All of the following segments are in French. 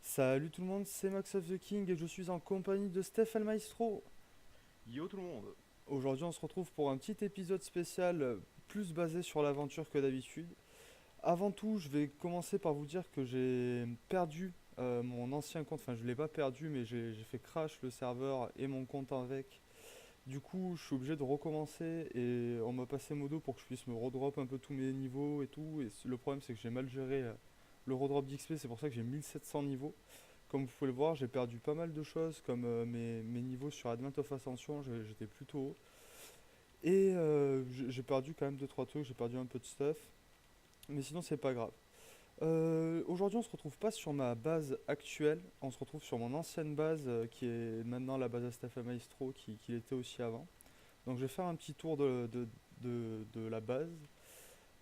Salut tout le monde, c'est Max of the King et je suis en compagnie de Steph El Maestro. Yo tout le monde. Aujourd'hui, on se retrouve pour un petit épisode spécial plus basé sur l'aventure que d'habitude. Avant tout, je vais commencer par vous dire que j'ai perdu mon ancien compte. Enfin, je l'ai pas perdu, mais j'ai fait crash le serveur et mon compte avec. Du coup, je suis obligé de recommencer et on m'a passé modo pour que je puisse me redrop un peu tous mes niveaux et tout. Et le problème, c'est que j'ai mal géré le redrop d'XP, c'est pour ça que j'ai 1700 niveaux. Comme vous pouvez le voir, j'ai perdu pas mal de choses, comme mes niveaux sur Advent of Ascension, j'étais plutôt haut. Et j'ai perdu quand même deux trois trucs, j'ai perdu un peu de stuff, mais sinon c'est pas grave. Aujourd'hui on se retrouve pas sur ma base actuelle, on se retrouve sur mon ancienne base qui est maintenant la base Astafa Maestro qui l'était aussi avant. Donc je vais faire un petit tour de la base.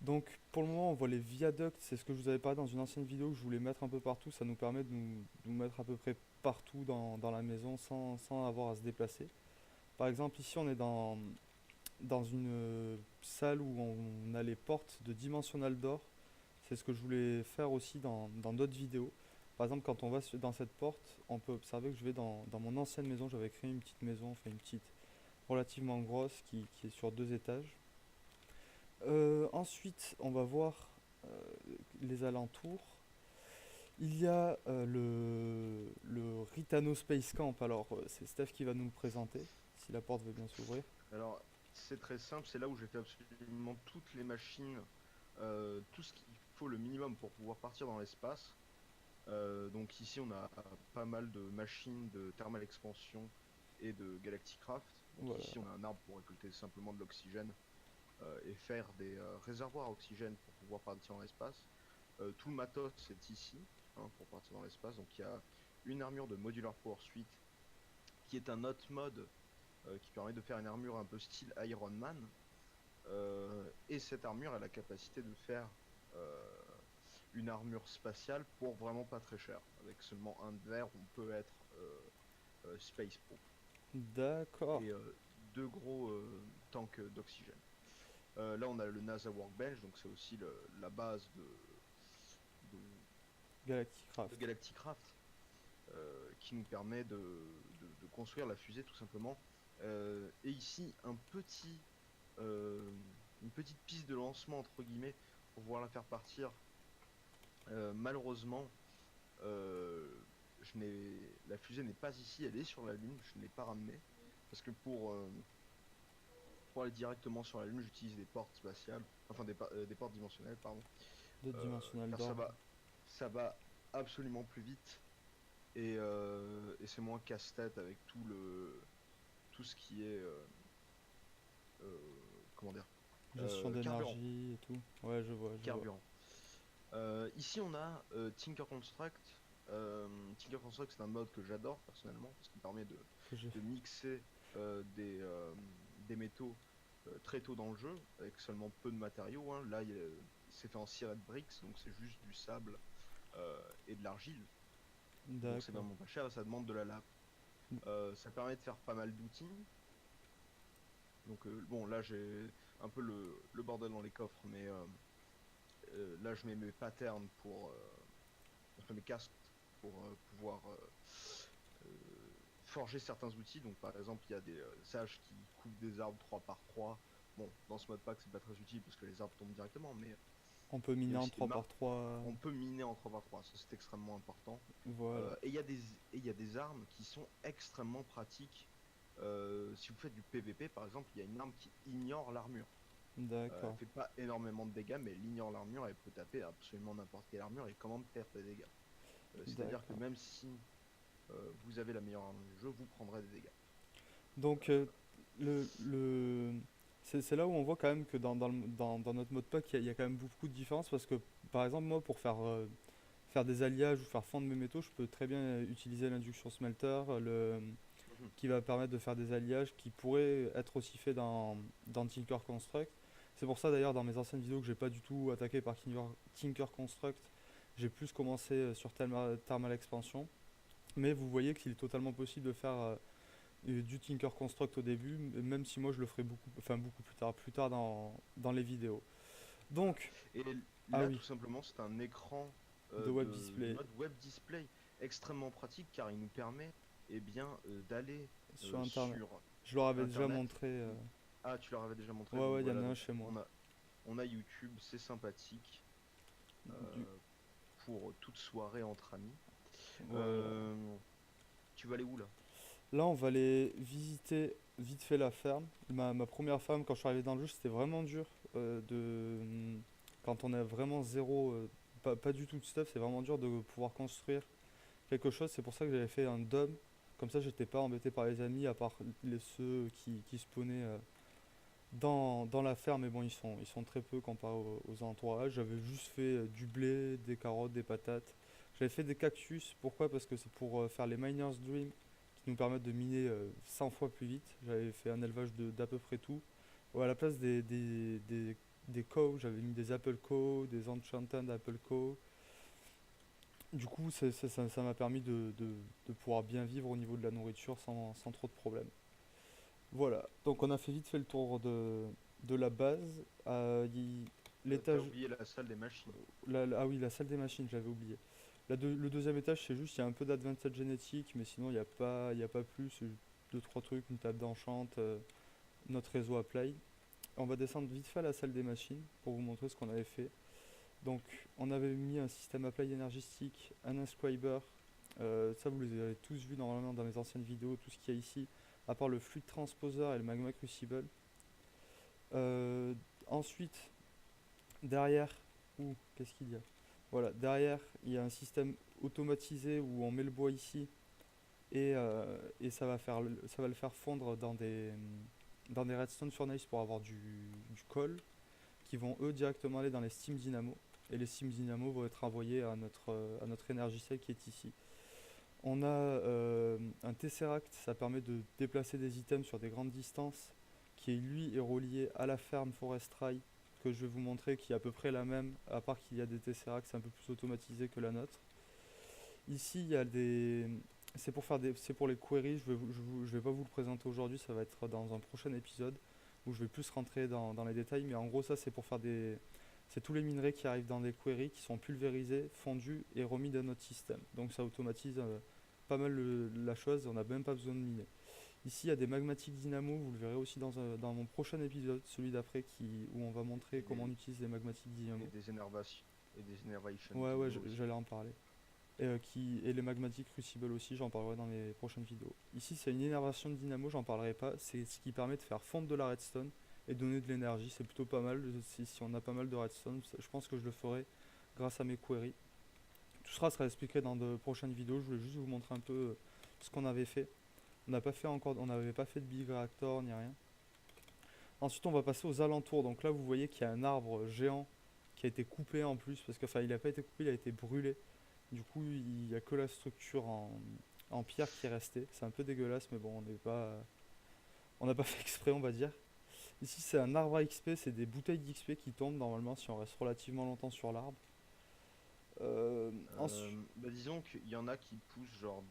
Donc pour le moment on voit les viaducts, c'est ce que je vous avais parlé dans une ancienne vidéo que je voulais mettre un peu partout, ça nous permet de nous mettre à peu près partout dans la maison sans avoir à se déplacer. Par exemple ici on est dans une salle où on a les portes de Dimensional Door, c'est ce que je voulais faire aussi dans d'autres vidéos. Par exemple quand on va dans cette porte, on peut observer que je vais dans mon ancienne maison, j'avais créé une petite maison, enfin une petite relativement grosse qui est sur deux étages. Ensuite, on va voir euh, les alentours. Il y a le Ritano Space Camp. Alors, c'est Steph qui va nous le présenter, si la porte veut bien s'ouvrir. Alors c'est très simple, c'est là où j'ai fait absolument toutes les machines, tout ce qu'il faut le minimum pour pouvoir partir dans l'espace. Donc ici on a pas mal de machines de thermal expansion et de Galacticraft. Donc Voilà. ici on a un arbre pour récolter simplement de l'oxygène et faire des réservoirs à oxygène pour pouvoir partir dans l'espace. Tout le matos est ici hein, pour partir dans l'espace. Donc il y a une armure de Modular Power Suite qui est un autre mode qui permet de faire une armure un peu style Iron Man. Et cette armure a la capacité de faire euh, une armure spatiale pour vraiment pas très cher. Avec seulement un de verre, on peut être space proof. D'accord. Et deux gros tanks d'oxygène. Là, on a le NASA Workbench, donc c'est aussi la base de, de Galacticraft. Galacticraft, qui nous permet de construire la fusée tout simplement. Et ici, euh, une petite piste de lancement entre guillemets pour pouvoir la faire partir. Malheureusement, euh, la fusée n'est pas ici, elle est sur la Lune. Je ne l'ai pas ramenée parce que pour aller directement sur la Lune, j'utilise des portes spatiales, enfin des portes dimensionnelles, pardon. De Dimensional Car Door. ça va absolument plus vite et c'est moins casse-tête avec tout ce qui est comment dire Gestion carburant. d'énergie et tout. Ouais, je vois, je vois. Carburant. Ici on a Tinker Construct. Tinker Construct c'est un mode que j'adore personnellement parce qu'il permet Que j'ai de mixer des métaux très tôt dans le jeu avec seulement peu de matériaux. Hein. Là c'est fait en Cyret Bricks donc c'est juste du sable et de l'argile. Donc c'est D'accord. vraiment pas cher, ça demande de la lave. Ça permet de faire pas mal d'outils. Donc bon là j'ai un peu le bordel dans les coffres mais là je mets mes patterns enfin mes casques pour pouvoir forger certains outils. Donc par exemple il y a des sages qui coupent des arbres 3 par 3. Bon dans ce mode pack c'est pas très utile parce que les arbres tombent directement mais On peut il y miner a en aussi des trois par marques. trois. On peut miner en 3 par 3, ça c'est extrêmement important. Voilà. Et il y a des armes qui sont extrêmement pratiques. Si vous faites du PVP par exemple, il y a une arme qui ignore l'armure. Elle D'accord. fait pas énormément de dégâts, mais elle ignore l'armure, elle peut taper absolument n'importe quelle armure et quand même faire des dégâts. C'est-à-dire que D'accord. même si vous avez la meilleure arme du jeu, vous prendrez des dégâts. Donc, le... c'est là où on voit quand même que dans notre mode pack, il y a quand même beaucoup de différences parce que, par exemple, moi, pour faire des alliages ou faire fondre mes métaux, je peux très bien utiliser l'induction smelter, Mhm. qui va permettre de faire des alliages qui pourraient être aussi faits dans Tinker Construct. C'est pour ça d'ailleurs dans mes anciennes vidéos que j'ai pas du tout attaqué par Tinker Construct, j'ai plus commencé sur Thermal Expansion. Mais vous voyez qu'il est totalement possible de faire du Tinker Construct au début, même si moi je le ferai beaucoup plus tard dans les vidéos. Voilà. Donc, Et Ah Là, oui, tout simplement, c'est un écran de web de display mode web display extrêmement pratique car il nous permet d'aller sur internet. sur Je leur avais déjà Internet. montré. Ah, tu leur avais déjà montré, Ouais, donc ouais, il y en a voilà, un donc chez moi. on a YouTube, c'est sympathique Du... euh, pour toute soirée entre amis. Voilà. Euh, Tu vas aller où là? Là, on va aller visiter vite fait la ferme. Ma première ferme, quand je suis arrivé dans le jeu, c'était vraiment dur. Quand on a vraiment zéro, pas du tout de stuff, c'est vraiment dur de pouvoir construire quelque chose. C'est pour ça que j'avais fait un dôme. Comme ça, j'étais pas embêté par les amis, à part ceux qui spawnaient dans la ferme. Mais bon, ils sont très peu comparés aux entourages. J'avais juste fait du blé, des carottes, des patates. J'avais fait des cactus. Pourquoi? Parce que c'est pour faire les Miner's Dream qui nous permettent de miner 100 fois plus vite. J'avais fait un élevage d'à peu près tout. Ouais, à la place des cows, j'avais mis des apple cows, des enchanted apple cows. Du coup, ça m'a permis de pouvoir bien vivre au niveau de la nourriture sans trop de problèmes. Voilà, donc on a fait vite fait le tour de la base. T'as L'étage, oublié la salle des machines. ah oui, la salle des machines, j'avais oublié. Le deuxième étage, c'est juste, il y a un peu d'advanced génétique, mais sinon, il y a pas plus. C'est deux, trois trucs, une table d'enchant, notre réseau Apply. On va descendre vite fait à la salle des machines pour vous montrer ce qu'on avait fait. Donc, on avait mis un système Apply énergistique, un inscriber. Ça, vous les avez tous vus normalement dans les anciennes vidéos, tout ce qu'il y a ici, à part le fluid transposer et le magma crucible. Euh, Ensuite, derrière, qu'est-ce qu'il y a? Voilà, derrière, il y a un système automatisé où on met le bois ici et ça va le faire fondre dans des redstone furnace pour avoir du coal qui vont eux directement aller dans les Steam Dynamo. Et les Steam Dynamo vont être envoyés à notre énergie cell qui est ici. On a un Tesseract, ça permet de déplacer des items sur des grandes distances, qui lui est relié à la ferme Forestry, que je vais vous montrer, qui est à peu près la même, à part qu'il y a des Tesseracts, c'est un peu plus automatisé que la nôtre. Ici, il y a des... C'est pour les queries, je vais pas vous le présenter aujourd'hui, ça va être dans un prochain épisode, où je vais plus rentrer dans les détails, mais en gros ça c'est pour faire des... C'est tous les minerais qui arrivent dans des queries, qui sont pulvérisés, fondus et remis dans notre système. Donc ça automatise pas mal la chose, on n'a même pas besoin de miner. Ici, il y a des magmatiques dynamo, vous le verrez aussi dans mon prochain épisode, celui d'après, où on va montrer Et comment on des, utilise les magmatiques et dynamo. des énervations. Et des Enervation Ouais, ouais, Dino aussi. j'allais en parler. Et les magmatiques crucibles aussi, j'en parlerai dans les prochaines vidéos. Ici, c'est une énervation de dynamo, j'en parlerai pas. C'est ce qui permet de faire fondre de la redstone et donner de l'énergie. C'est plutôt pas mal. Si on a pas mal de redstone, je pense que je le ferai grâce à mes queries. Tout sera expliqué dans de prochaines vidéos. Je voulais juste vous montrer un peu ce qu'on avait fait. On n'avait pas fait de big reactor ni rien. Ensuite, on va passer aux alentours. Donc là, vous voyez qu'il y a un arbre géant qui a été coupé en plus, parce que enfin, il n'a pas été coupé, il a été brûlé. Du coup, il n'y a que la structure en pierre qui est restée. C'est un peu dégueulasse, mais bon, on n'a pas fait exprès, on va dire. Ici, c'est un arbre à XP, c'est des bouteilles d'XP qui tombent normalement si on reste relativement longtemps sur l'arbre. Ensuite, Disons qu'il y en a qui poussent genre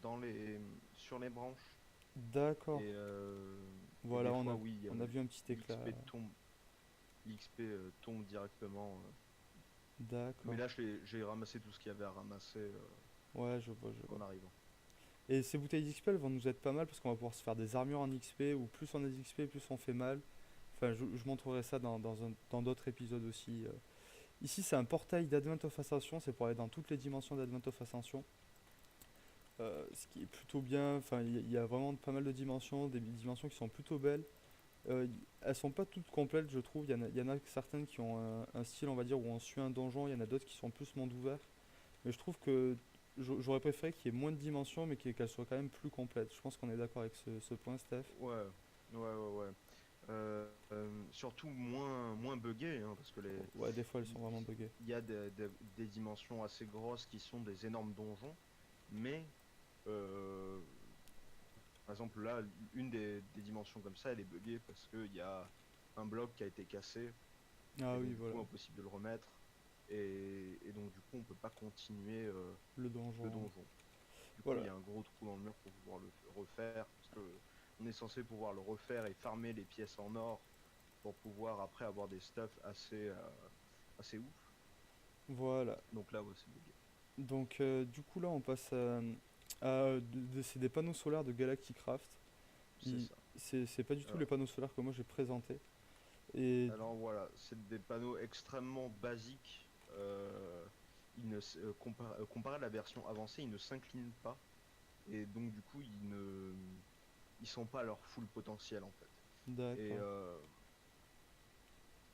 sur les branches. d'accord. Et, euh, et Voilà, des on fois, a, oui, on a vu un petit éclat. l'XP tombe directement. Mais D'accord. là, j'ai ramassé tout ce qu'il y avait à ramasser Ouais, je vois, je vois. en arrivant. Et ces bouteilles d'XP, elles vont nous être pas mal parce qu'on va pouvoir se faire des armures en XP, ou plus on a d'XP, plus on fait mal. Enfin, je montrerai ça dans d'autres épisodes aussi. Ici, c'est un portail d'Advent of Ascension, c'est pour aller dans toutes les dimensions d'Advent of Ascension. Ce qui est plutôt bien, enfin, il y a vraiment pas mal de dimensions, des dimensions qui sont plutôt belles. Elles sont pas toutes complètes, je trouve. Il y en a certaines qui ont un style, on va dire, où on suit un donjon, il y en a d'autres qui sont plus monde ouvert. Mais je trouve que j'aurais préféré qu'il y ait moins de dimensions, mais qu'elles soient quand même plus complètes. Je pense qu'on est d'accord avec ce point, Steph. Ouais, ouais. Surtout moins buggé, hein, parce que Ouais, des fois, elles il sont vraiment buggées. il y a des dimensions assez grosses qui sont des énormes donjons, mais euh, par exemple là, une des dimensions comme ça, elle est buggée parce qu'il y a un bloc qui a été cassé, Ah et donc oui, du voilà, coup impossible de le remettre, et donc du coup on peut pas continuer le le donjon. donjon. Du coup, il Voilà. y a un gros trou dans le mur pour pouvoir le refaire, parce que on est censé pouvoir le refaire et farmer les pièces en or pour pouvoir après avoir des stuffs assez ouf. Voilà. Donc là, ouais, c'est bugué. Donc du coup là on passe c'est des panneaux solaires de Galacticraft. C'est Ils- ça. c'est pas du tout les Alors, panneaux solaires que moi j'ai présentés. Et alors voilà, c'est des panneaux extrêmement basiques. Comparé à la version avancée, ils ne s'inclinent pas. Et donc du coup, ils sont pas à leur full potentiel en fait. Et d'accord.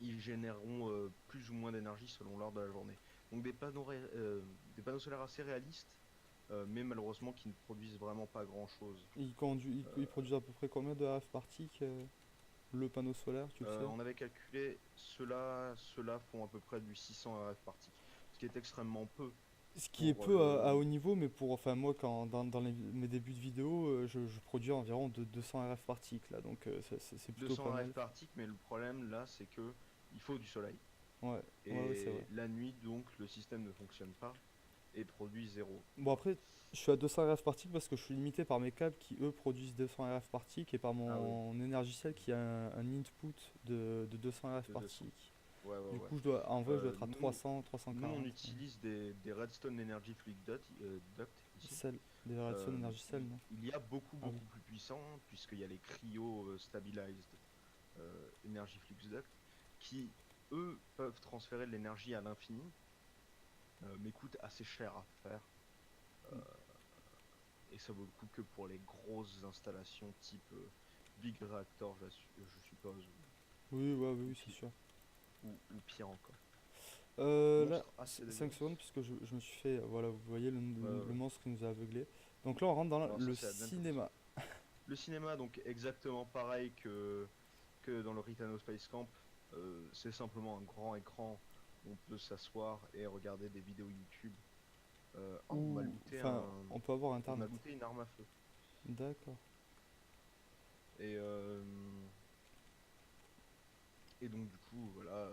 ils généreront plus ou moins d'énergie selon l'heure de la journée. Donc des panneaux solaires assez réalistes, mais malheureusement qui ne produisent vraiment pas grand-chose. Ils produisent à peu près combien de RF par tic, le panneau solaire, tu le sais? On avait calculé, ceux-là font à peu près du 600 RF par tic, ce qui est extrêmement peu Ce qui est pour peu à haut niveau, mais pour, enfin moi, dans mes débuts de vidéo, je produis environ de 200 RF par tic, là, donc c'est plutôt pas 200 RF mal. par tic, mais le problème là, c'est que il faut du soleil. Ouais, ouais, c'est vrai. Et la nuit, donc, le système ne fonctionne pas et produit zéro. Bon, après, je suis à 200 RF par tic parce que je suis limité par mes câbles qui, eux, produisent 200 RF par tic et par Ah oui, mon énergiciel qui a un input de 200 RF de par 200. tic. Ouais, ouais, Du ouais. coup, en vrai, je dois être à Nous, 300, nous, on 340. utilise des Redstone Energy Fluid Duct ici. Celle, des Redstone Energy Cell, Il, non? il y a beaucoup, Ah oui. beaucoup plus puissants, puisqu'il y a les Cryo Stabilized Energy Flux Duct, qui, eux, peuvent transférer de l'énergie à l'infini, mais coûtent assez cher à faire. Euh, et ça vaut le coup que pour les grosses installations type Big Reactor, je suppose, Oui, ouais, oui, ou, oui, c'est pi- sûr. ou pire encore. Là, Monstre assez 5 secondes, dégueulasse. puisque je me suis fait. Voilà, vous voyez Ouais, ouais, le ouais. monstre qui nous a aveuglés. Donc là, on rentre dans Non, ça le c'est Adventures. cinéma. Le cinéma, donc exactement pareil que dans le Rhino Space Camp, c'est simplement un grand écran où on peut s'asseoir et regarder des vidéos YouTube. Oh, Ou. Enfin, on peut avoir on m'a internet. looté une arme à feu. D'accord. Et, euh, et donc du coup, voilà,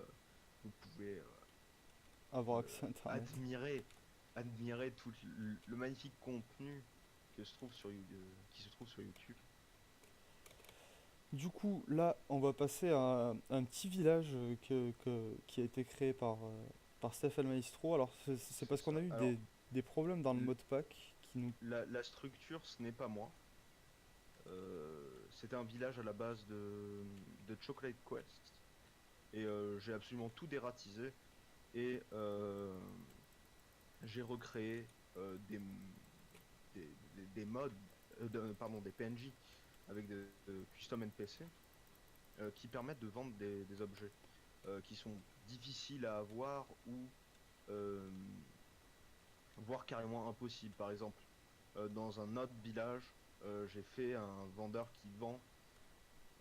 vous pouvez Avoir accès à internet. admirer, admirer tout le magnifique contenu qui se trouve sur YouTube. Du coup, là, on va passer à un petit village qui a été créé par Steph Maestro. Alors, c'est C'est parce qu'on a ça. eu Alors, des problèmes dans le l- modpack qui nous. la structure, ce n'est pas moi. C'était un village à la base de Chocolate Quest. Et j'ai absolument tout dératisé. Et j'ai recréé des mods, pardon, des PNJ avec de custom NPC qui permettent de vendre des objets qui sont difficiles à avoir ou euh, voire carrément impossibles. Par exemple, dans un autre village, j'ai fait un vendeur qui vend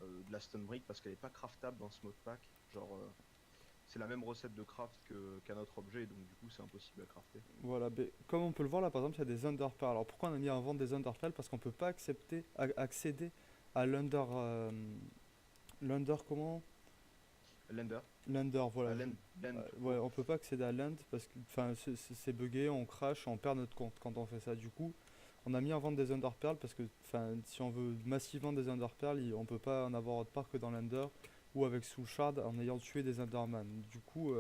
de la stone brick parce qu'elle n'est pas craftable dans ce mode pack. Genre, c'est la même recette de craft qu'un autre objet, donc du coup, c'est impossible à crafter. Voilà, comme on peut le voir là, par exemple, il y a des underpearls. Alors, pourquoi on a mis en vente des underpearls? Parce qu'on peut pas accéder à l'under comment? Lender, L'under, voilà. Land tout Ouais, court. on peut pas accéder à l'end parce que enfin, c'est buggé, on crash, on perd notre compte quand on fait ça. Du coup, on a mis en vente des underpearls parce que enfin, si on veut massivement des underpearls, on peut pas en avoir autre part que dans l'under ou avec Soul Shard en ayant tué des underman. Du coup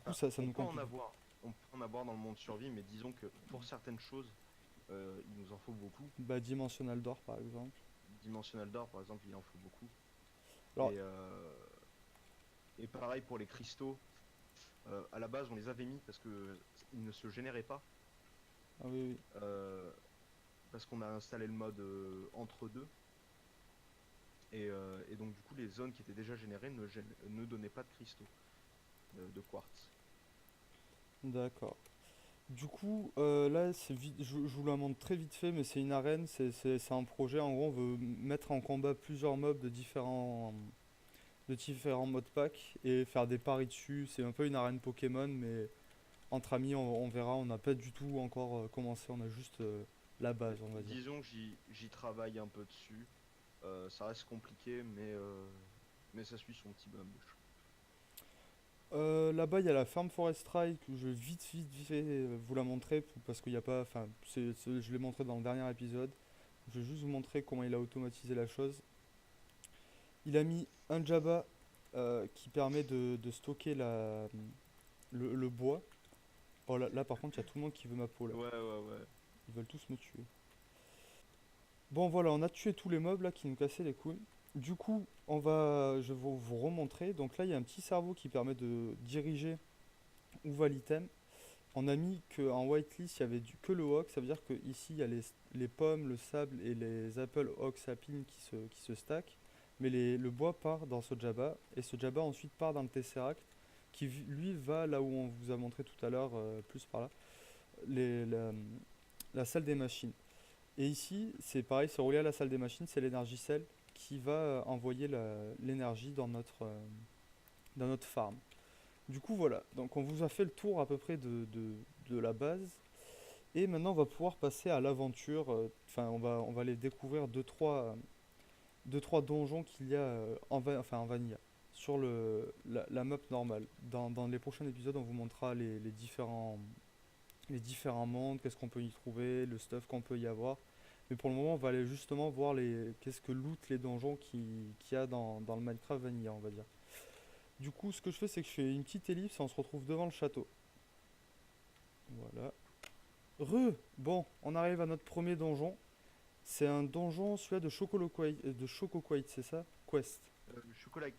Enfin, ça nous complique. on peut en avoir dans le monde survie, mais disons que pour certaines choses, il nous en faut beaucoup. Bah, Dimensional Door par exemple. Dimensional d'or, par exemple, il en faut beaucoup. Alors, Et, euh, et pareil pour les cristaux. À la base, on les avait mis parce que ils ne se généraient pas, ah oui, oui. euh, parce qu'on a installé le mode entre deux. Et donc du coup, les zones qui étaient déjà générées ne donnaient pas de cristaux de quartz. D'accord. Du coup, là, je vous la montre très vite fait, mais c'est une arène, c'est un projet. En gros, on veut mettre en combat plusieurs mobs de différents modes pack et faire des paris dessus. C'est un peu une arène Pokémon, mais entre amis, on verra. On n'a pas du tout encore commencé, on a juste la base, on va dire. Disons que j'y travaille un peu dessus. Ça reste compliqué, mais ça suit son petit bonhomme de chemin. Là-bas, il y a la Farm Forestry que je vais vite fait vous la montrer parce qu'il n'y a pas. Enfin, je l'ai montré dans le dernier épisode. Je vais juste vous montrer comment il a automatisé la chose. Il a mis un Jabba qui permet de stocker le bois. Oh là, par contre, il y a tout le monde qui veut ma peau là. Ouais, ouais, ouais. Ils veulent tous me tuer. Bon voilà, on a tué tous les mobs là qui nous cassaient les couilles. Du coup, je vais vous remontrer. Donc là, il y a un petit cerveau qui permet de diriger où va l'item. On a mis qu'en whitelist, il y avait que le oak. Ça veut dire que ici, il y a les pommes, le sable et les apples oak sapling qui se stackent. Mais le bois part dans ce Jabba. Et ce Jabba ensuite part dans le Tesseract. Qui lui va là où on vous a montré tout à l'heure, plus par là. les- la, la salle des machines. Et ici, c'est pareil, c'est relié à la salle des machines, c'est l'énergie cell qui va envoyer l'énergie dans notre farm. Du coup, voilà. Donc, on vous a fait le tour à peu près de la base. Et maintenant, on va pouvoir passer à l'aventure. Enfin, on va aller découvrir deux, trois donjons qu'il y a en vanilla sur la map normale. Dans les prochains épisodes, on vous montrera les différents mondes, qu'est-ce qu'on peut y trouver, le stuff qu'on peut y avoir. Mais pour le moment, on va aller justement voir qu'est-ce que loot les donjons qu'il y a dans le Minecraft Vanilla, on va dire. Du coup, ce que je fais, c'est que je fais une petite ellipse et on se retrouve devant le château. Voilà. Bon, on arrive à notre premier donjon. C'est un donjon, celui-là de Chocoquite, c'est ça? Quest. Chocolate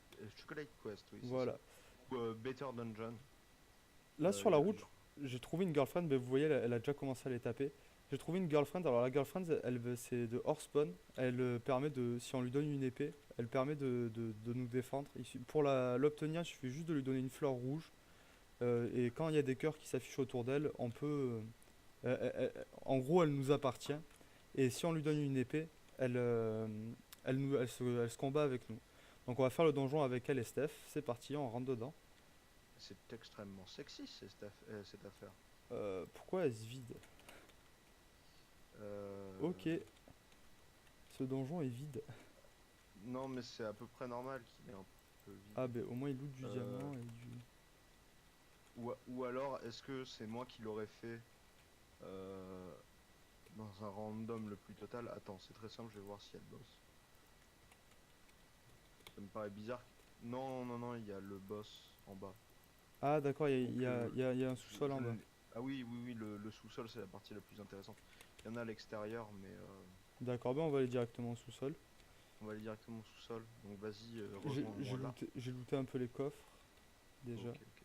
Quest, oui, c'est ça. Voilà. Ou Better Dungeon. Là, Il sur y la a route, plusieurs. j'ai trouvé une girlfriend, mais vous voyez, elle a déjà commencé à les taper. J'ai trouvé une girlfriend, alors la girlfriend, c'est de Horsepawn. Elle permet si on lui donne une épée, elle permet de nous défendre. Pour l'obtenir, il suffit juste de lui donner une fleur rouge. Et quand il y a des cœurs qui s'affichent autour d'elle, on peut. En gros, elle nous appartient. Et si on lui donne une épée, elle se combat avec nous. Donc on va faire le donjon avec elle et Steph. C'est parti, on rentre dedans. C'est extrêmement sexy cette affaire. Pourquoi elle se vide? Ok, Euh, ce donjon est vide. Non, mais c'est à peu près normal qu'il est un peu Ah vide. ben au moins il loot du Euh, diamant et du... ou alors, est-ce que c'est moi qui l'aurais fait euh, dans un random le plus total? Attends, c'est très simple, je vais voir s'il y a le boss. Ça me paraît bizarre. Non, non, non, il y a le boss en bas. Ah d'accord, il y Donc, a, il y a- il y a un sous-sol en bas. ah oui, oui, oui, le sous-sol, c'est la partie la plus intéressante. Il y en a à l'extérieur, mais D'accord, ben on va aller directement au sous-sol. on va aller directement au sous-sol. Donc, vas-y, J'ai j'ai rejoins-moi là. looté, j'ai looté un peu les coffres, déjà. Ok, ok.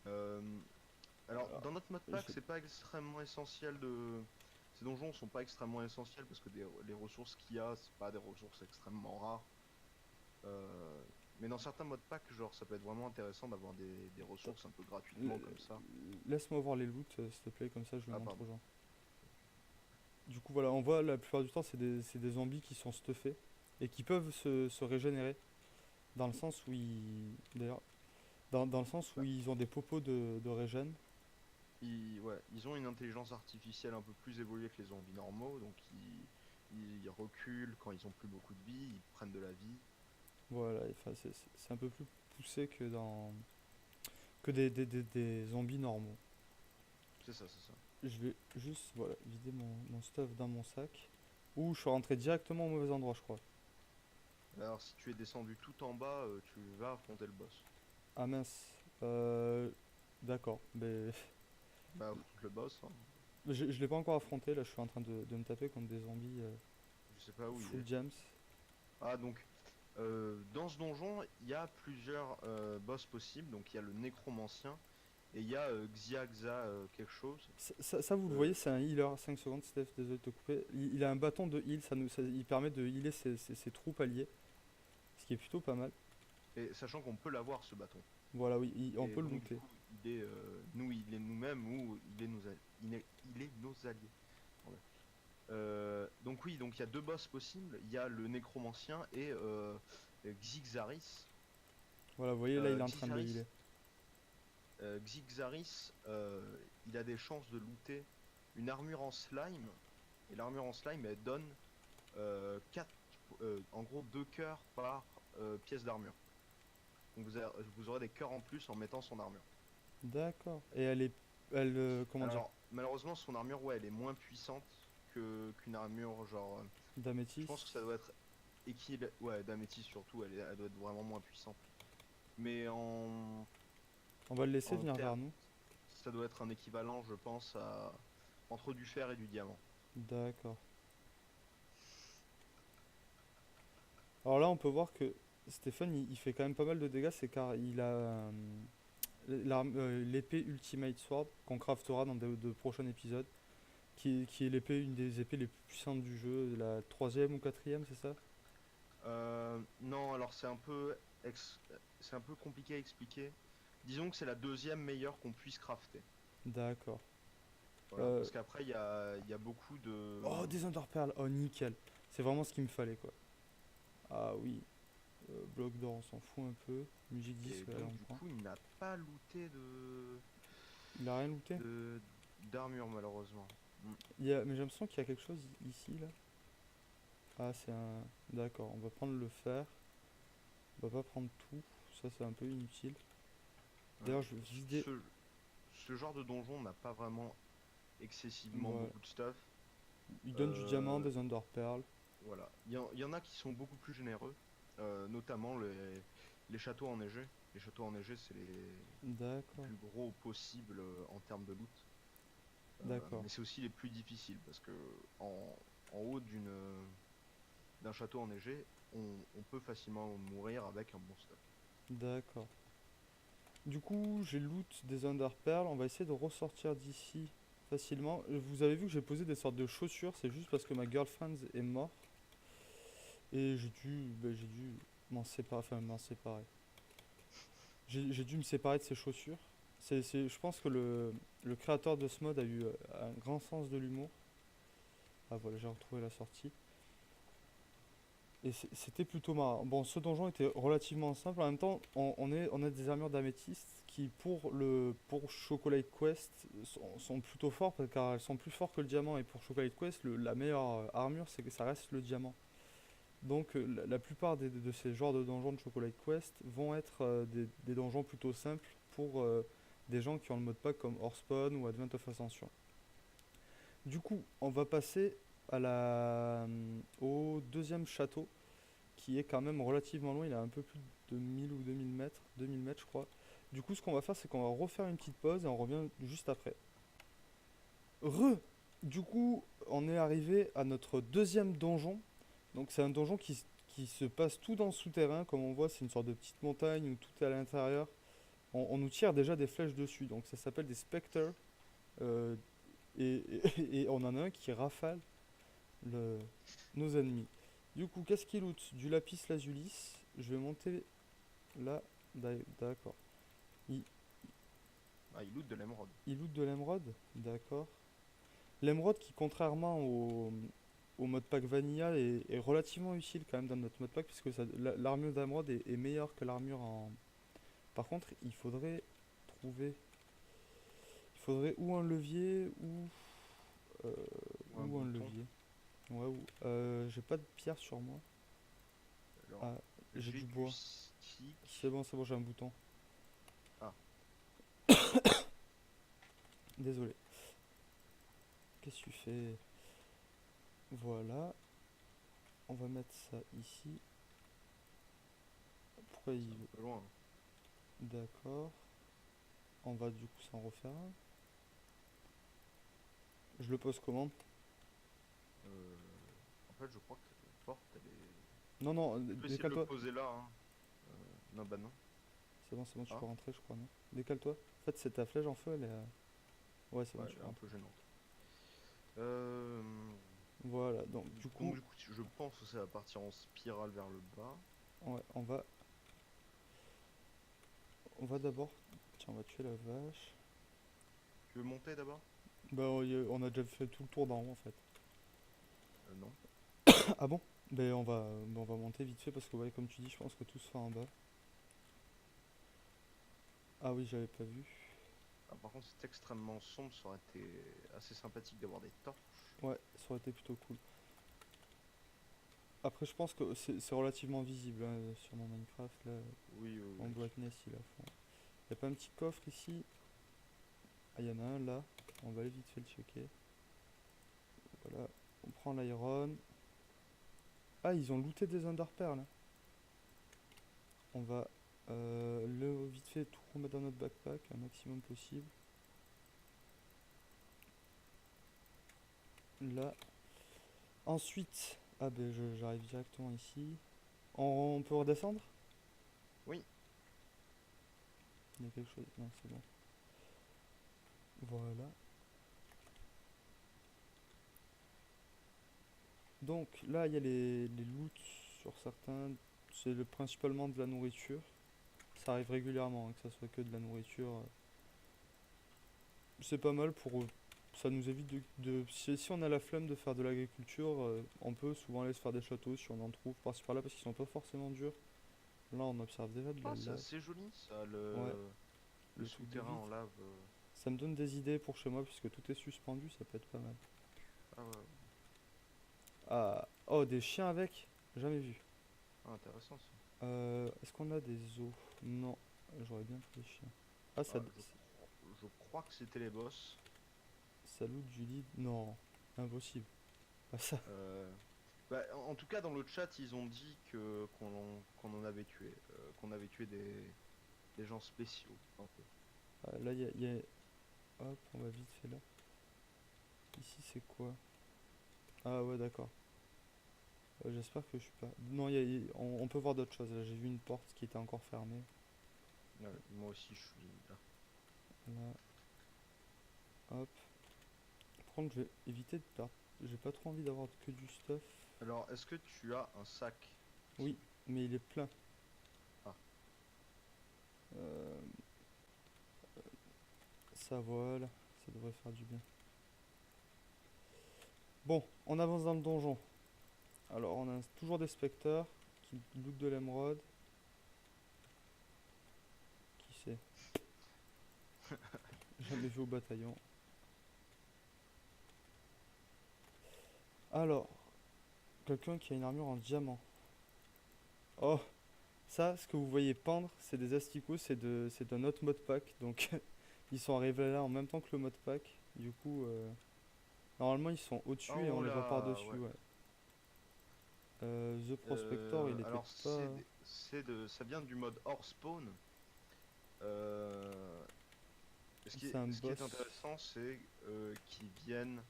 Euh, alors, Alors, dans notre mode je pack, c'est pas extrêmement essentiel de. Ces donjons sont pas extrêmement essentiels parce que les ressources qu'il y a, c'est pas des ressources extrêmement rares. Euh, mais dans certains modes pack, genre, ça peut être vraiment intéressant d'avoir des ressources un peu gratuitement comme ça. Laisse-moi voir les loots, s'il te plaît, comme ça je le Ah, montre aux pardon. gens. Du coup, voilà, on voit la plupart du temps, c'est des zombies qui sont stuffés et qui peuvent se régénérer. Dans le sens où ils. D'ailleurs, dans le sens où Bah, ils ont des popos de régène. ouais, ils ont une intelligence artificielle un peu plus évoluée que les zombies normaux, donc ils reculent quand ils ont plus beaucoup de vie, ils prennent de la vie. Voilà, enfin, c'est un peu plus poussé que des zombies normaux. C'est ça, c'est ça. Je vais juste voilà, vider mon stuff dans mon sac. Ouh, je suis rentré directement au mauvais endroit, je crois. Alors, si tu es descendu tout en bas, tu vas affronter le boss. Ah mince. Euh, d'accord. Mais Bah, affronte le boss, hein. je l'ai pas encore affronté. Là, je suis en train de me taper contre des zombies Je sais pas où il full est. jams. Ah, donc, dans ce donjon, il y a plusieurs boss possibles. Donc, il y a le nécromancien et il y a Xiaxa quelque chose. Ça, vous le Euh, voyez, c'est un healer. 5 secondes, Steph, désolé de te couper. Il a un bâton de heal. Il permet de healer ses troupes alliées. Ce qui est plutôt pas mal. et sachant qu'on peut l'avoir ce bâton. Voilà, oui, on Et peut le donc, du looter. coup, il est nous-mêmes ou il est nos alliés. Pardon. Donc, oui, donc il y a deux boss possibles. Il y a le nécromancien et Xixaris. Voilà, vous voyez, là, il est en train de le Xixaris, healer. Xixaris, il a des chances de looter une armure en slime. Et l'armure en slime, elle donne 4, en gros 2 cœurs par pièce d'armure. Donc vous aurez des cœurs en plus en mettant son armure. D'accord. Et comment dire, Alors malheureusement son armure, ouais, elle est moins puissante qu'une armure genre. Je pense que d'améthyste. ça doit être équilibré. Ouais, d'améthyste surtout, elle doit être vraiment moins puissante. Mais On va le laisser En venir vers terre, nous. ça doit être un équivalent, je pense, à entre du fer et du diamant. D'accord. Alors là, on peut voir que Stéphane, il fait quand même pas mal de dégâts, c'est car il a l'épée Ultimate Sword qu'on craftera dans de prochains épisodes, qui est l'épée, une des épées les plus puissantes du jeu, la troisième ou quatrième, c'est ça? Non, alors ex- c'est un peu compliqué à expliquer. Disons que c'est la deuxième meilleure qu'on puisse crafter. D'accord. Voilà, Euh, parce qu'après il y a beaucoup de. Oh, des Underpearls, oh nickel. C'est vraiment ce qu'il me fallait quoi. Ah oui, bloc d'or, on s'en fout un peu. Musique 10, Et ouais, allez, donc on du prend. coup il n'a pas looté Il a rien looté? de d'armure malheureusement. Mm. Mais j'ai l'impression qu'il y a quelque chose ici là. Ah, c'est un. D'accord, on va prendre le fer. On va pas prendre tout. Ça, c'est un peu inutile. Ouais. D'ailleurs, je vais vider. Ce, ce genre de donjon n'a pas vraiment excessivement Voilà. beaucoup de stuff. Il donne du diamant, Euh, des underpearls. voilà. Il y en a qui sont beaucoup plus généreux, notamment les châteaux enneigés. Les châteaux enneigés, c'est les D'accord, plus gros possibles en termes de loot. d'accord, Mais c'est aussi les plus difficiles parce que en, en haut d'un château enneigé, on peut facilement mourir avec un bon stock. d'accord. Du coup, j'ai loot des underpearls. On va essayer de ressortir d'ici facilement. Vous avez vu que j'ai posé des sortes de chaussures. C'est juste parce que ma girlfriend est morte. Et j'ai dû m'en séparer. Enfin, m'en séparer. J'ai dû me séparer de ces chaussures. Je pense que le créateur de ce mode a eu un grand sens de l'humour. Ah voilà, j'ai retrouvé la sortie. Et c'était plutôt marrant. Bon, ce donjon était relativement simple. En même temps, on a des armures d'améthyste qui, pour Chocolate Quest, sont plutôt forts car elles sont plus fortes que le diamant. Et pour Chocolate Quest, la meilleure armure, c'est que ça reste le diamant. Donc, la plupart de ces genres de donjons de Chocolate Quest vont être des donjons plutôt simples pour des gens qui ont le mode pack comme Hearthstone ou Advent of Ascension. Du coup, on va passer au deuxième château qui est quand même relativement loin. Il a un peu plus de 1000 ou 2000 mètres, 2000 mètres je crois. Du coup, ce qu'on va faire, c'est qu'on va refaire une petite pause et on revient juste après. Re Du coup, on est arrivé à notre deuxième donjon. Donc, c'est un donjon qui se passe tout dans le souterrain. Comme on voit, c'est une sorte de petite montagne où tout est à l'intérieur. On nous tire déjà des flèches dessus. Donc, ça s'appelle des spectres. Euh, et on en a un qui rafale le- nos ennemis. Du coup, qu'est-ce qu'il loot? Du lapis lazuli. Je vais monter là. D'accord. Il, Ah, il loot de l'émeraude. il loot de l'émeraude? D'accord. L'émeraude qui, contrairement au mode pack vanilla, est relativement utile quand même dans notre mode pack, puisque l'armure d'émeraude est meilleure que l'armure en. Par contre, trouver. Il faudrait ou un levier euh, Ou un ou un bouton. levier. Ouais, j'ai pas de pierre sur moi. Alors, Ah, j'ai j'ai du du bois. stick. C'est bon, j'ai un bouton. Ah, Désolé. Qu'est-ce que tu fais? Voilà. On va mettre ça ici. Pourquoi c'est un il... peu loin. D'accord. On va du coup s'en refaire un. Je le pose comment? Euh, En fait, je crois que la porte, elle est. Non, non, Tu peux essayer de le décale-toi. poser là, hein. Non, bah non. C'est bon, tu Ah, peux rentrer, je crois, non? Décale-toi. En fait, c'est ta flèche en feu, elle est. Ouais, c'est bon, ouais, tu elle est peux un rentrer. peu gênante. Euh... Voilà, donc du Donc coup, du coup, je pense que ça va partir en spirale vers le bas. ouais, on va d'abord. Tiens, on va tuer la vache. Tu veux monter d'abord? Bah, on a déjà fait tout le tour d'en haut en fait. Non. Ah bon? On va monter vite fait parce que, ouais, comme tu dis, je pense que tout se fait en bas. Ah oui, j'avais pas vu. Ah, par contre, c'est extrêmement sombre, ça aurait été assez sympathique d'avoir des torches. Ouais, ça aurait été plutôt cool. Après, je pense que c'est relativement visible hein, sur mon Minecraft là. Oui, oui, En oui. brightness, il a fond. Y a pas un petit coffre ici? Ah, y en a un là. On va aller vite fait le checker. Voilà. On prend l'iron. Ah, ils ont looté des underpearls là. On va Vite fait, tout remettre dans notre backpack, un maximum possible. Là. Ensuite, ah ben j'arrive directement ici. On peut redescendre? Oui, Il y a quelque chose. Non, c'est bon. Voilà. Donc là, il y a les loots sur certains. C'est principalement de la nourriture. Ça arrive régulièrement, hein, que ça soit que de la nourriture. C'est pas mal pour. Ça nous évite si on a la flemme de faire de l'agriculture, on peut souvent aller se faire des châteaux si on en trouve par-ci par-là parce qu'ils sont pas forcément durs. Là, on observe déjà de la ah, c'est lave. assez joli ça, Ouais, le le truc de souterrain vide. en lave. Ça me donne des idées pour chez moi puisque tout est suspendu, ça peut être pas mal. Ah ouais, Ah, oh, des chiens avec? Jamais vu. ah, intéressant ça. Est-ce qu'on a des os? Non, j'aurais bien pris des chiens. Ah, Ah, je crois que c'était les boss. ça loot du lead? Non, impossible. Pas ça. Bah, en tout cas, dans le chat, ils ont dit que qu'on en avait tué, qu'on avait tué des gens spéciaux, un peu. Ah, là, hop, on va vite fait là. Ici, c'est quoi? Ah ouais, d'accord. J'espère que je suis pas. Non, on peut voir d'autres choses. Là, j'ai vu une porte qui était encore fermée. Ouais, moi aussi, je suis là. Là, hop. Par contre, je vais éviter de perdre. J'ai pas trop envie d'avoir que du stuff. Alors, est-ce que tu as un sac Oui, ici? mais il est plein. Ah, Euh, Ça, voilà. Ça devrait faire du bien. Bon, on avance dans le donjon. Alors, on a toujours des specteurs qui lootent de l'émeraude. Qui c'est? Jamais vu au bataillon. Alors, quelqu'un qui a une armure en diamant. Oh, ça, ce que vous voyez pendre, c'est des asticots, c'est d'un autre modpack. Donc, ils sont arrivés là en même temps que le modpack. Du coup, normalement, ils sont au-dessus et on oh les voit là, par-dessus, ouais. ouais. The Prospector, il était Alors, pas. ça vient du mode hors spawn. Euh, C'est un ce qui est boss. intéressant, c'est qu'ils viennent,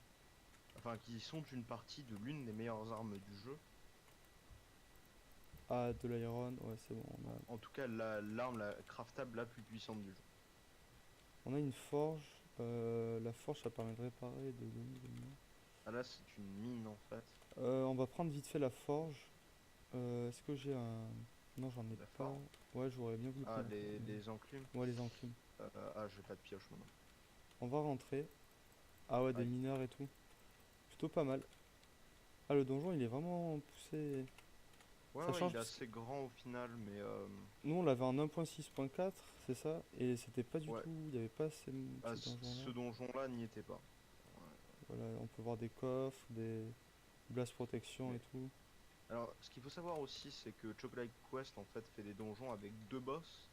enfin, qu'ils sont une partie de l'une des meilleures armes du jeu. Ah, de l'iron, ouais, c'est bon. En tout cas, l'arme la craftable la plus puissante du jeu. On a une forge. La forge, ça permet de réparer, de donner des mines. Ah là, c'est une mine en fait. On va prendre vite fait la forge. Est-ce que j'ai un. Non, j'en ai La pas. forme. Ouais, j'aurais bien voulu Ah, prendre. les enclumes. Ouais, les enclumes. Ah, j'ai pas de pioche maintenant. On va rentrer. Ah ouais, des Aïe. mineurs et tout. Plutôt pas mal. Ah, le donjon, il est vraiment poussé. Ouais, Ça ouais, change il est parce que assez grand au final, mais nous, on l'avait en 1.6.4, c'est ça? Et c'était pas du ouais. tout. Il n'y avait pas Ah, ces donjons-là. ce donjon-là n'y était pas. Ouais. Voilà, on peut voir des coffres, des blast protection et Mais tout. alors, ce qu'il faut savoir aussi, c'est que Chocolate Quest en fait fait des donjons avec deux boss,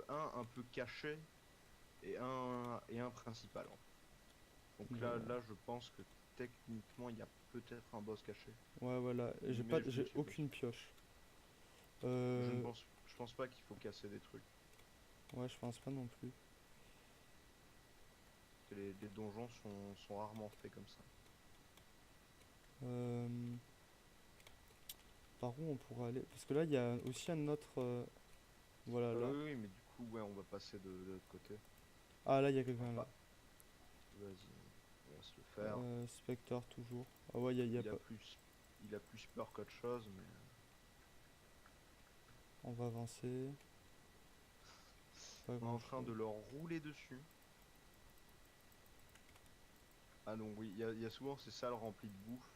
un peu caché et un principal, en fait. Donc Voilà. là, je pense que techniquement, il y a peut-être un boss caché, Ouais, voilà. mais je ne J'ai suis pas aucune sûr. pioche. Euh, Je pense pas qu'il faut casser des trucs. ouais, je pense pas non plus. Que les donjons sont rarement faits comme ça. Euh, Par où on pourrait aller? Parce que là, il y a aussi un autre. Voilà, là. Oui, oui, mais du coup, ouais, on va passer de l'autre côté. Ah, là, il y a Enfin, quelqu'un là. pas. Vas-y, on va se le faire. Spectre toujours. Ah ouais, il y a Il a pas. plus, il a plus peur qu'autre chose, mais On va avancer. Pas on est grand en train de chose. leur rouler dessus. Ah non, oui, il y a souvent ces salles remplies de bouffe.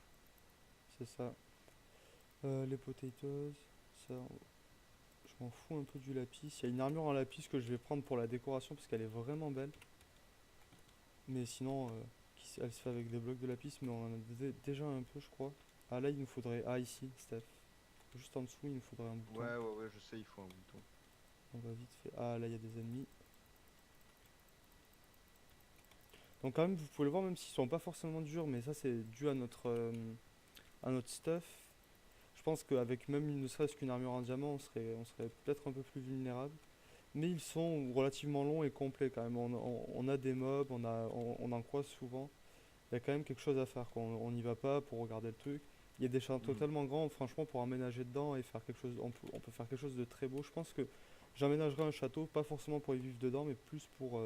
C'est ça. Les potatoes. Ça, je m'en fous un peu du lapis. Il y a une armure en lapis que je vais prendre pour la décoration parce qu'elle est vraiment belle. Mais sinon, elle se fait avec des blocs de lapis, mais on en a déjà un peu, je crois. Ah là, il nous faudrait. Ah, ici, Steph. Juste en dessous, il nous faudrait un bouton. Ouais, je sais, il faut un bouton. On va vite fait. Ah là, il y a des ennemis. Donc quand même, vous pouvez le voir, même s'ils sont pas forcément durs, mais ça c'est dû à notre stuff. Je pense qu'avec même ne serait-ce qu'une armure en diamant, on serait peut-être un peu plus vulnérable. Mais ils sont relativement longs et complets quand même. On a des mobs, on en croise souvent. Il y a quand même quelque chose à faire, quoi. On n'y va pas pour regarder le truc. Il y a des châteaux Mhm. tellement grands, franchement, pour emménager dedans et faire quelque chose, on peut faire quelque chose de très beau. Je pense que j'emménagerai un château, pas forcément pour y vivre dedans, mais plus pour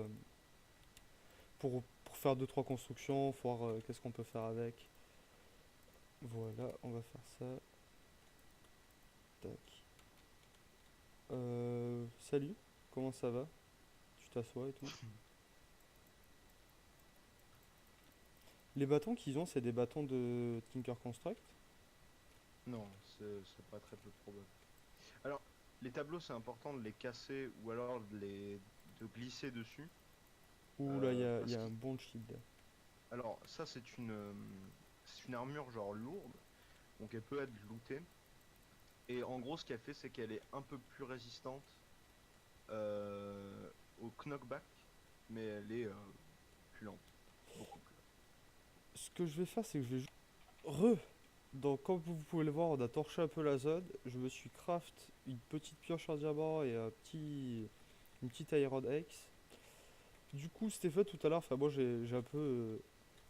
faire deux trois constructions, voir qu'est-ce qu'on peut faire avec. Voilà, on va faire ça. Tac. Salut, comment ça va? Tu t'assois et tout. Les bâtons qu'ils ont, c'est des bâtons de Tinker Construct? Non, c'est pas très peu probable. Alors, les tableaux, c'est important de les casser ou alors de glisser dessus. Ouh là, il y Parce a que, un bon shield. alors, ça, c'est une armure genre lourde, donc elle peut être lootée. Et en gros, ce qu'elle fait, c'est qu'elle est un peu plus résistante au knockback, mais elle est plus lente, beaucoup plus lente. Ce que je vais faire, c'est que je vais re. Donc, comme vous pouvez le voir, on a torché un peu la zone. Je me suis craft une petite pioche en diamant et une petite Iron Axe. Du coup, Stéphane, tout à l'heure, enfin, moi j'ai un peu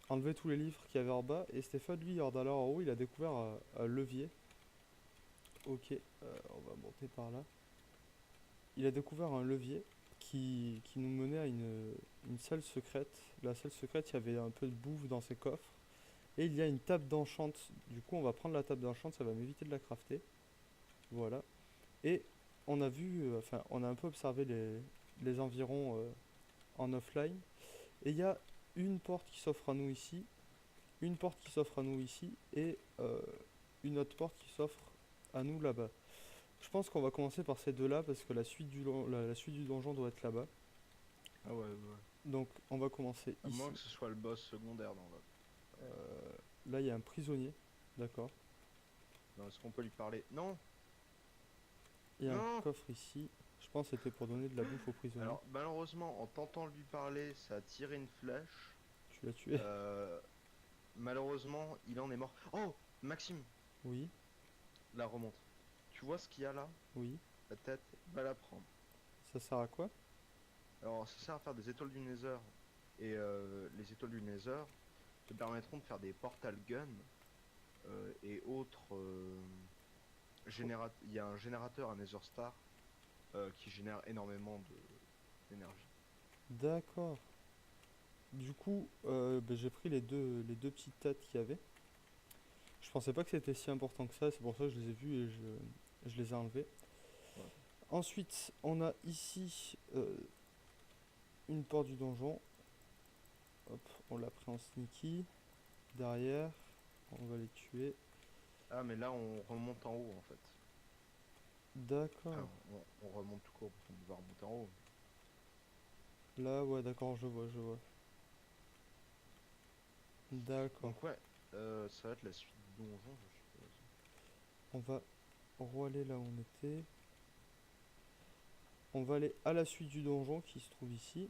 enlevé tous les livres qu'il y avait en bas. Et Stéphane, lui, en allant en haut, il a découvert un levier. Ok, on va monter par là. Il a découvert un levier qui nous menait à une salle secrète. La salle secrète, il y avait un peu de bouffe dans ses coffres. Et il y a une table d'enchant. Du coup, on va prendre la table d'enchant, ça va m'éviter de la crafter. Voilà. Et on a vu, enfin, on a un peu observé les environs en offline. Et il y a une porte qui s'offre à nous ici, une porte qui s'offre à nous ici, et une autre porte qui s'offre à nous là-bas. Je pense qu'on va commencer par ces deux-là parce que la suite du donjon doit être là-bas. Ah ouais, ouais. Donc on va commencer À moins ici. que ce soit le boss secondaire dans l'autre. Là, il y a un prisonnier, d'accord. Non, est-ce qu'on peut lui parler? Non! Il y a un Non! coffre ici. Je pense que c'était pour donner de la bouffe aux prisonniers. Alors, malheureusement, en tentant de lui parler, ça a tiré une flèche. Tu l'as tué? Euh, Malheureusement, il en est mort. Oh! Maxime, Oui, la remonte. Tu vois ce qu'il y a là? oui. La tête, va la prendre. Ça sert à quoi? Alors, ça sert à faire des étoiles du Nether. Et les étoiles du Nether te permettront de faire des portal guns et autres. Il y a un générateur à Nether Star qui génère énormément d'énergie. D'accord. Du coup, ben, j'ai pris les deux petites têtes qu'il y avait. Je pensais pas que c'était si important que ça, c'est pour ça que je les ai vus et je les ai enlevés. Ouais. Ensuite, on a ici une porte du donjon. Hop, on l'a pris en sneaky. Derrière, on va les tuer. Ah, mais là, on remonte en haut en fait. D'accord. Enfin, on remonte tout court parce qu'on va remonter en haut. Là, ouais, d'accord, je vois, je vois. D'accord. Donc, ouais, ça va être la suite du donjon, je suppose. On va aller là où on était. On va aller à la suite du donjon qui se trouve ici.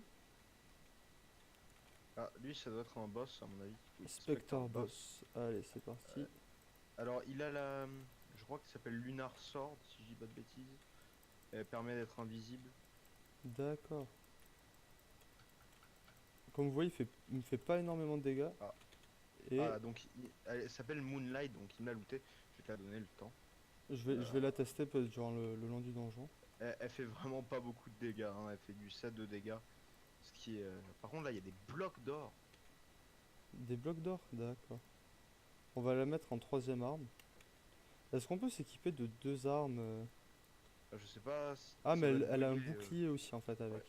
Ah, lui, ça doit être un boss, à mon avis. Oui, Spectre Boss. Allez, c'est Euh, parti. alors, il a la. Je crois qu'il s'appelle Lunar Sword, si je dis pas de bêtises. Elle permet d'être invisible. D'accord. Comme vous voyez, il me fait pas énormément de dégâts. Ah, Et donc elle s'appelle Moonlight, donc il me l'a looté. Je vais te la donner le temps. je vais la tester durant le long du donjon. Elle fait vraiment pas beaucoup de dégâts, hein. Elle fait du 7 de dégâts. Ce qui est. Par contre, là, il y a des blocs d'or. Des blocs d'or? D'accord. On va la mettre en troisième arme. Est-ce qu'on peut s'équiper de deux armes Je sais pas si Ah, ça mais va te elle a un bugger. bouclier aussi en fait Ouais. avec.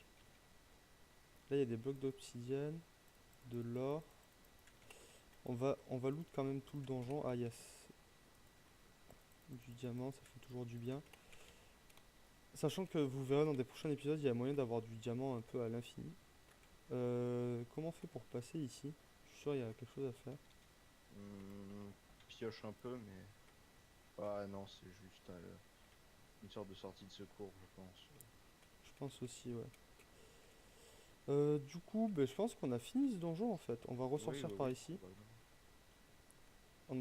Là, il y a des blocs d'obsidienne, de l'or. On va loot quand même tout le donjon. Ah, yes. Du diamant, ça fait toujours du bien. Sachant que vous verrez dans des prochains épisodes, il y a moyen d'avoir du diamant un peu à l'infini. Comment on fait pour passer ici? Je suis sûr il y a quelque chose à faire. Hmm, pioche un peu, mais. Ah non, c'est juste une sorte de sortie de secours, je pense. Je pense aussi, ouais. Du coup, ben, je pense qu'on a fini ce donjon en fait. On va Oui, ressortir oui, par oui, ici. probablement.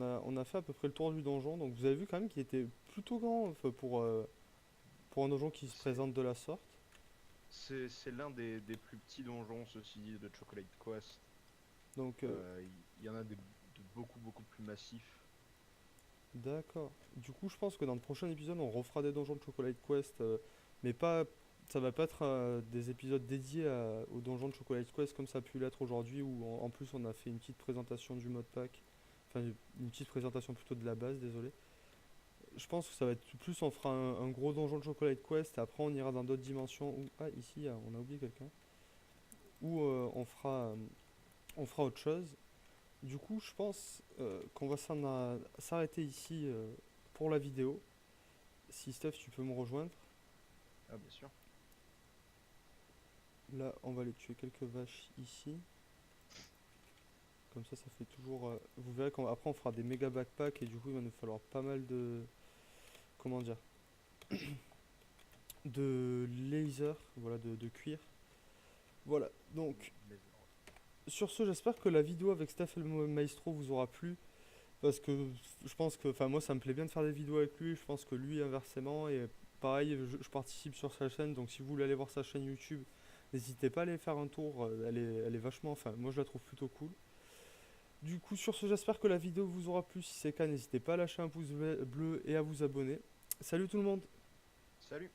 on a fait à peu près le tour du donjon, donc vous avez vu quand même qu'il était plutôt grand enfin, pour un donjon qui se C'est présente de la sorte. c'est l'un des plus petits donjons, ceci dit, de Chocolate Quest. Donc, Il y en a de beaucoup plus massifs. d'accord. Du coup, je pense que dans le prochain épisode, on refera des donjons de Chocolate Quest, mais pas, ça va pas être des épisodes dédiés aux donjons de Chocolate Quest comme ça a pu l'être aujourd'hui, où en plus on a fait une petite présentation du mode pack, enfin une petite présentation plutôt de la base, désolé. Je pense que ça va être plus, on fera un gros donjon de Chocolate Quest, et après on ira dans d'autres dimensions, où, ah ici, on a oublié quelqu'un, où on fera autre chose. Du coup, je pense qu'on va s'arrêter ici pour la vidéo. Si Steph, tu peux me rejoindre. Ah, bien sûr. Là, on va aller tuer quelques vaches ici. Comme ça fait toujours. Vous verrez qu'après, on fera des méga backpacks et du coup, il va nous falloir pas mal de. Comment dire? De laser, voilà, de cuir. Voilà, donc Les- sur ce, j'espère que la vidéo avec Steph et le maestro vous aura plu. Parce que je pense que, enfin, moi, ça me plaît bien de faire des vidéos avec lui. Je pense que lui, inversement, et pareil, je participe sur sa chaîne. Donc, si vous voulez aller voir sa chaîne YouTube, n'hésitez pas à aller faire un tour. Elle est vachement, enfin, moi, je la trouve plutôt cool. Du coup, sur ce, j'espère que la vidéo vous aura plu. Si c'est le cas, n'hésitez pas à lâcher un pouce bleu et à vous abonner. Salut tout le monde! Salut!